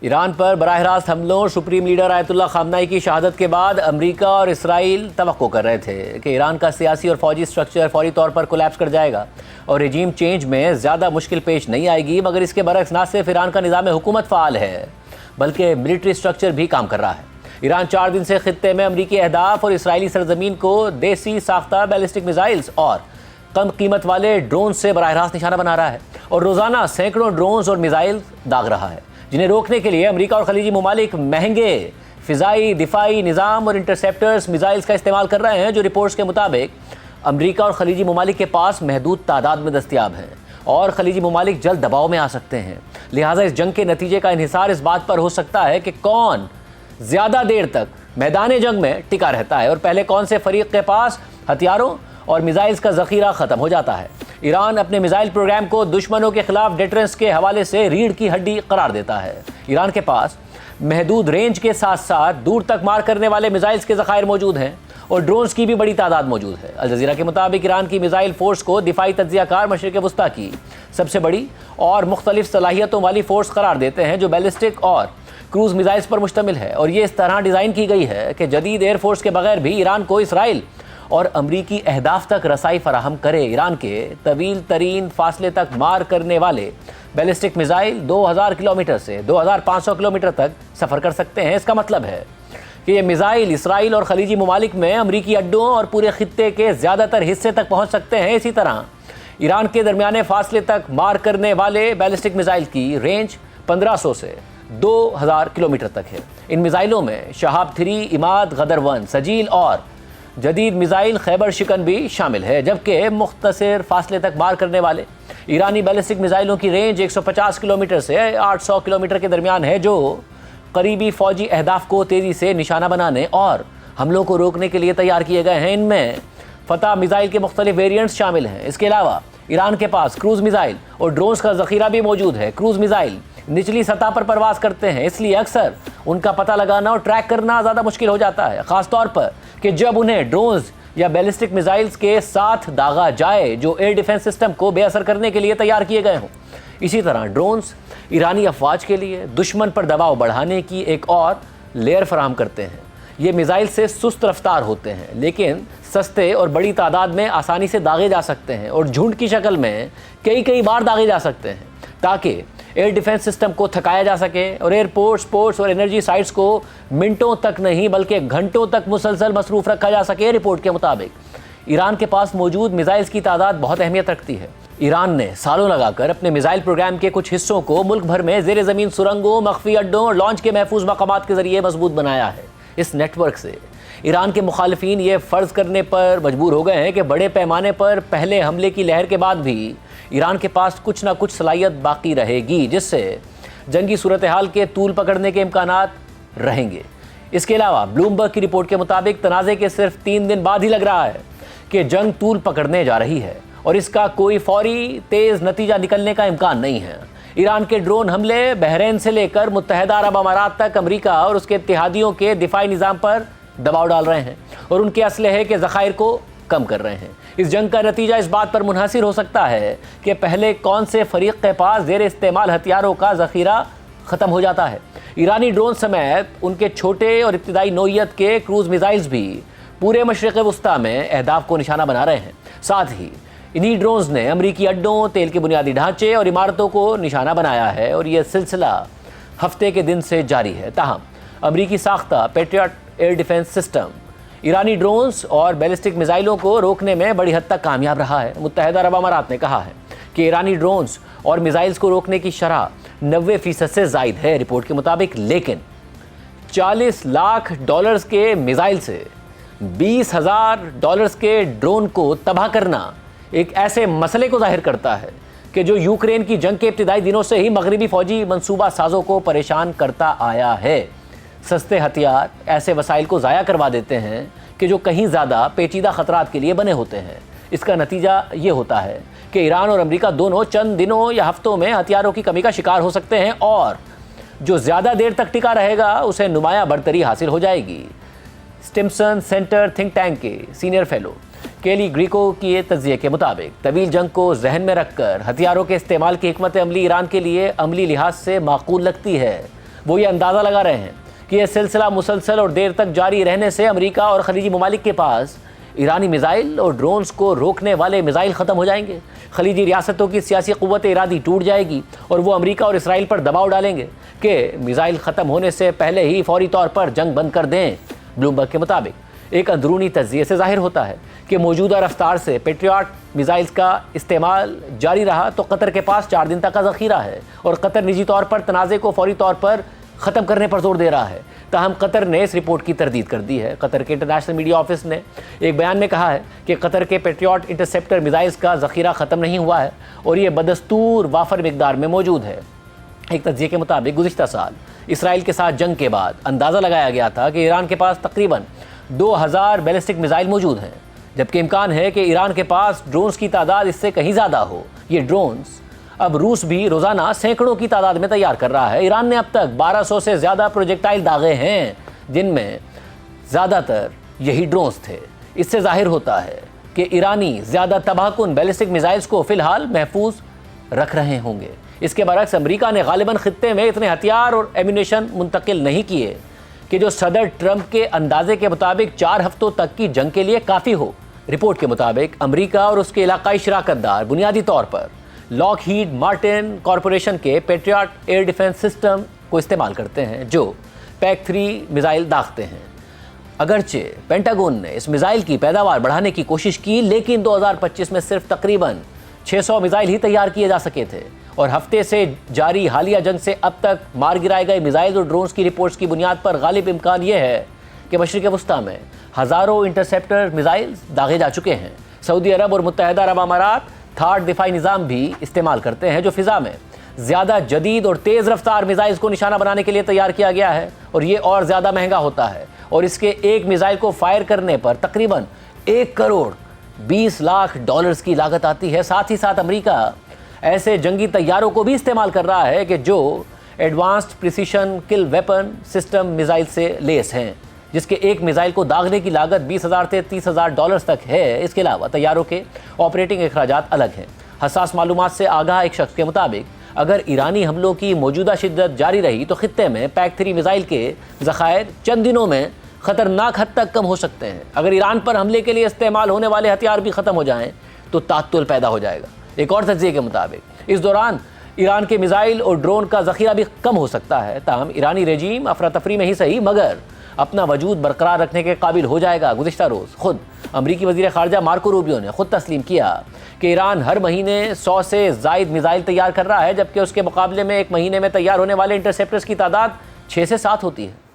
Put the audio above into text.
ایران پر براہ راست حملوں سپریم لیڈر آیت اللہ خامنائی کی شہادت کے بعد امریکہ اور اسرائیل توقع کر رہے تھے کہ ایران کا سیاسی اور فوجی سٹرکچر فوری طور پر کولیپس کر جائے گا اور رجیم چینج میں زیادہ مشکل پیش نہیں آئے گی، مگر اس کے برعکس نہ صرف ایران کا نظام حکومت فعال ہے بلکہ ملٹری سٹرکچر بھی کام کر رہا ہے۔ ایران 4 دن سے خطے میں امریکی اہداف اور اسرائیلی سرزمین کو دیسی ساختہ بیلسٹک میزائلز اور کم قیمت والے ڈرون سے براہ راست نشانہ بنا رہا ہے اور روزانہ سینکڑوں ڈرونز اور میزائل داغ رہا ہے، جنہیں روکنے کے لیے امریکہ اور خلیجی ممالک مہنگے فضائی دفاعی نظام اور انٹرسیپٹرز میزائلز کا استعمال کر رہے ہیں، جو رپورٹس کے مطابق امریکہ اور خلیجی ممالک کے پاس محدود تعداد میں دستیاب ہیں اور خلیجی ممالک جلد دباؤ میں آ سکتے ہیں۔ لہٰذا اس جنگ کے نتیجے کا انحصار اس بات پر ہو سکتا ہے کہ کون زیادہ دیر تک میدان جنگ میں ٹکا رہتا ہے اور پہلے کون سے فریق کے پاس ہتھیاروں اور میزائلز کا ذخیرہ ختم ہو جاتا ہے۔ ایران اپنے میزائل پروگرام کو دشمنوں کے خلاف ڈیٹرنس کے حوالے سے ریڑھ کی ہڈی قرار دیتا ہے۔ ایران کے پاس محدود رینج کے ساتھ ساتھ دور تک مار کرنے والے میزائلز کے ذخائر موجود ہیں اور ڈرونز کی بھی بڑی تعداد موجود ہے۔ الجزیرہ کے مطابق ایران کی میزائل فورس کو دفاعی تجزیہ کار مشرق وسطیٰ کی سب سے بڑی اور مختلف صلاحیتوں والی فورس قرار دیتے ہیں، جو بیلسٹک اور کروز میزائلز پر مشتمل ہے، اور یہ اس طرح ڈیزائن کی گئی ہے کہ جدید ایئر فورس کے بغیر بھی ایران کو اسرائیل اور امریکی اہداف تک رسائی فراہم کرے۔ ایران کے طویل ترین فاصلے تک مار کرنے والے بیلسٹک میزائل 2000 کلومیٹر سے 2500 کلومیٹر تک سفر کر سکتے ہیں۔ اس کا مطلب ہے کہ یہ میزائل اسرائیل اور خلیجی ممالک میں امریکی اڈوں اور پورے خطے کے زیادہ تر حصے تک پہنچ سکتے ہیں۔ اسی طرح ایران کے درمیانے فاصلے تک مار کرنے والے بیلسٹک میزائل کی رینج 1500 سے 2000 کلومیٹر تک ہے۔ ان میزائلوں میں شہاب 3، عماد، غدر 1، سجیل اور جدید میزائل خیبر شکن بھی شامل ہے، جبکہ مختصر فاصلے تک مار کرنے والے ایرانی بیلسٹک میزائلوں کی رینج 150 کلومیٹر سے 800 کلومیٹر کے درمیان ہے، جو قریبی فوجی اہداف کو تیزی سے نشانہ بنانے اور حملوں کو روکنے کے لیے تیار کیے گئے ہیں۔ ان میں فتح میزائل کے مختلف ویریئنٹس شامل ہیں۔ اس کے علاوہ ایران کے پاس کروز میزائل اور ڈرونز کا ذخیرہ بھی موجود ہے۔ کروز میزائل نچلی سطح پر پرواز کرتے ہیں، اس لیے اکثر ان کا پتہ لگانا اور ٹریک کرنا زیادہ مشکل ہو جاتا ہے، خاص طور پر کہ جب انہیں ڈرونز یا بیلسٹک میزائلز کے ساتھ داغا جائے جو ایئر ڈیفنس سسٹم کو بے اثر کرنے کے لیے تیار کیے گئے ہوں۔ اسی طرح ڈرونز ایرانی افواج کے لیے دشمن پر دباؤ بڑھانے کی ایک اور لیئر فراہم کرتے ہیں۔ یہ میزائل سے سست رفتار ہوتے ہیں لیکن سستے اور بڑی تعداد میں آسانی سے داغے جا سکتے ہیں اور جھنڈ کی شکل میں کئی بار داغے جا سکتے ہیں، تاکہ ایئر ڈیفنس سسٹم کو تھکایا جا سکے اور ایئرپورٹس، پورٹس اور انرجی سائٹس کو منٹوں تک نہیں بلکہ گھنٹوں تک مسلسل مصروف رکھا جا سکے۔ رپورٹ کے مطابق ایران کے پاس موجود میزائلز کی تعداد بہت اہمیت رکھتی ہے۔ ایران نے سالوں لگا کر اپنے میزائل پروگرام کے کچھ حصوں کو ملک بھر میں زیر زمین سرنگوں، مخفی اڈوں اور لانچ کے محفوظ مقامات کے ذریعے مضبوط بنایا ہے۔ اس نیٹ ورک سے ایران کے مخالفین یہ فرض کرنے پر مجبور ہو گئے ہیں کہ بڑے پیمانے پر پہلے حملے کی لہر کے بعد بھی ایران کے پاس کچھ نہ کچھ صلاحیت باقی رہے گی، جس سے جنگی صورتحال کے طول پکڑنے کے امکانات رہیں گے۔ اس کے علاوہ بلومبرگ کی رپورٹ کے مطابق تنازع کے صرف 3 دن بعد ہی لگ رہا ہے کہ جنگ طول پکڑنے جا رہی ہے اور اس کا کوئی فوری تیز نتیجہ نکلنے کا امکان نہیں ہے۔ ایران کے ڈرون حملے بحرین سے لے کر متحدہ عرب امارات تک امریکہ اور اس کے اتحادیوں کے دفاعی نظام پر دباؤ ڈال رہے ہیں اور ان کے اسلحے کے ذخائر کو کم کر رہے ہیں۔ اس جنگ کا نتیجہ اس بات پر منحصر ہو سکتا ہے کہ پہلے کون سے فریق کے پاس زیر استعمال ہتھیاروں کا ذخیرہ ختم ہو جاتا ہے۔ ایرانی ڈرون سمیت ان کے چھوٹے اور ابتدائی نوعیت کے کروز میزائلز بھی پورے مشرق وسطیٰ میں اہداف کو نشانہ بنا رہے ہیں۔ ساتھ ہی انہی ڈرونز نے امریکی اڈوں، تیل کے بنیادی ڈھانچے اور عمارتوں کو نشانہ بنایا ہے اور یہ سلسلہ ہفتے کے دن سے جاری ہے۔ تاہم امریکی ساختہ پیٹریاٹ ایئر ڈیفنس سسٹم ایرانی ڈرونز اور بیلسٹک میزائلوں کو روکنے میں بڑی حد تک کامیاب رہا ہے۔ متحدہ عرب امارات نے کہا ہے کہ ایرانی ڈرونز اور میزائلز کو روکنے کی شرح 90% سے زائد ہے۔ رپورٹ کے مطابق لیکن $40 لاکھ کے میزائل سے $20,000 کے ڈرون کو تباہ کرنا ایک ایسے مسئلے کو ظاہر کرتا ہے کہ جو یوکرین کی جنگ کے ابتدائی دنوں سے ہی مغربی فوجی منصوبہ سازوں کو پریشان کرتا آیا ہے۔ سستے ہتھیار ایسے وسائل کو ضائع کروا دیتے ہیں کہ جو کہیں زیادہ پیچیدہ خطرات کے لیے بنے ہوتے ہیں۔ اس کا نتیجہ یہ ہوتا ہے کہ ایران اور امریکہ دونوں چند دنوں یا ہفتوں میں ہتھیاروں کی کمی کا شکار ہو سکتے ہیں اور جو زیادہ دیر تک ٹکا رہے گا اسے نمایاں برتری حاصل ہو جائے گی۔ سٹمسن سینٹر تھنک ٹینک کے سینئر فیلو کیلی گریکو کی تجزیے کے مطابق طویل جنگ کو ذہن میں رکھ کر ہتھیاروں کے استعمال کی حکمت عملی ایران کے لیے عملی لحاظ سے معقول لگتی ہے، وہ یہ اندازہ لگا رہے ہیں کہ یہ سلسلہ مسلسل اور دیر تک جاری رہنے سے امریکہ اور خلیجی ممالک کے پاس ایرانی میزائل اور ڈرونز کو روکنے والے میزائل ختم ہو جائیں گے، خلیجی ریاستوں کی سیاسی قوت ارادی ٹوٹ جائے گی اور وہ امریکہ اور اسرائیل پر دباؤ ڈالیں گے کہ میزائل ختم ہونے سے پہلے ہی فوری طور پر جنگ بند کر دیں۔ بلومبرگ کے مطابق ایک اندرونی تجزیے سے ظاہر ہوتا ہے کہ موجودہ رفتار سے پیٹریاٹ میزائلز کا استعمال جاری رہا تو قطر کے پاس 4 دن تک کا ذخیرہ ہے اور قطر نجی طور پر تنازع کو فوری طور پر ختم کرنے پر زور دے رہا ہے۔ تاہم قطر نے اس رپورٹ کی تردید کر دی ہے۔ قطر کے انٹرنیشنل میڈیا آفس نے ایک بیان میں کہا ہے کہ قطر کے پیٹریاٹ انٹرسیپٹر میزائلز کا ذخیرہ ختم نہیں ہوا ہے اور یہ بدستور وافر مقدار میں موجود ہے۔ ایک تجزیے کے مطابق گزشتہ سال اسرائیل کے ساتھ جنگ کے بعد اندازہ لگایا گیا تھا کہ ایران کے پاس تقریباً 2000 بیلسٹک میزائل موجود ہیں، جبکہ امکان ہے کہ ایران کے پاس ڈرونز کی تعداد اس سے کہیں زیادہ ہو۔ یہ ڈرونز اب روس بھی روزانہ سینکڑوں کی تعداد میں تیار کر رہا ہے۔ ایران نے اب تک 1200 سے زیادہ پروجیکٹائل داغے ہیں، جن میں زیادہ تر یہی ڈرونز تھے۔ اس سے ظاہر ہوتا ہے کہ ایرانی زیادہ تباہ کن بیلسٹک میزائلز کو فی الحال محفوظ رکھ رہے ہوں گے۔ اس کے برعکس امریکہ نے غالباً خطے میں اتنے ہتھیار اور ایمونیشن منتقل نہیں کیے کہ جو صدر ٹرمپ کے اندازے کے مطابق 4 ہفتوں تک کی جنگ کے لیے کافی ہو۔ رپورٹ کے مطابق امریکہ اور اس کے علاقائی شراکت دار بنیادی طور پر لاک ہیڈ مارٹن کارپوریشن کے پیٹریاٹ ایئر ڈیفنس سسٹم کو استعمال کرتے ہیں، جو پیک 3 میزائل داغتے ہیں۔ اگرچہ پینٹاگون نے اس میزائل کی پیداوار بڑھانے کی کوشش کی، لیکن 2025 میں صرف تقریباً 600 میزائل ہی تیار کیے جا سکے تھے، اور ہفتے سے جاری حالیہ جنگ سے اب تک مار گرائے گئے میزائل اور ڈرونز کی رپورٹس کی بنیاد پر غالب امکان یہ ہے کہ مشرق وسطیٰ میں ہزاروں انٹرسیپٹر میزائل داغے جا چکے ہیں۔ سعودی عرب اور متحدہ عرب امارات تھاڈ دفاعی نظام بھی استعمال کرتے ہیں، جو فضا میں زیادہ جدید اور تیز رفتار میزائلز کو نشانہ بنانے کے لیے تیار کیا گیا ہے، اور یہ اور زیادہ مہنگا ہوتا ہے، اور اس کے ایک میزائل کو فائر کرنے پر تقریباً $1 کروڑ 20 لاکھ کی لاگت آتی ہے۔ ساتھ ہی ساتھ امریکہ ایسے جنگی طیاروں کو بھی استعمال کر رہا ہے کہ جو ایڈوانسڈ پریسیشن کل ویپن سسٹم میزائل سے لیس ہیں، جس کے ایک میزائل کو داغنے کی لاگت $20,000 سے $30,000 تک ہے۔ اس کے علاوہ طیاروں کے آپریٹنگ اخراجات الگ ہیں۔ حساس معلومات سے آگاہ ایک شخص کے مطابق اگر ایرانی حملوں کی موجودہ شدت جاری رہی تو خطے میں پیک 3 میزائل کے ذخائر چند دنوں میں خطرناک حد تک کم ہو سکتے ہیں۔ اگر ایران پر حملے کے لیے استعمال ہونے والے ہتھیار بھی ختم ہو جائیں تو تعطل پیدا ہو جائے گا۔ ایک اور تجزیے کے مطابق اس دوران ایران کے میزائل اور ڈرون کا ذخیرہ بھی کم ہو سکتا ہے، تاہم ایرانی رجیم افراتفری میں ہی صحیح مگر اپنا وجود برقرار رکھنے کے قابل ہو جائے گا۔ گزشتہ روز خود امریکی وزیر خارجہ مارکو روبیو نے خود تسلیم کیا کہ ایران ہر مہینے 100 سے زائد میزائل تیار کر رہا ہے، جبکہ اس کے مقابلے میں ایک مہینے میں تیار ہونے والے انٹرسیپٹرز کی تعداد 6 سے 7 ہوتی ہے۔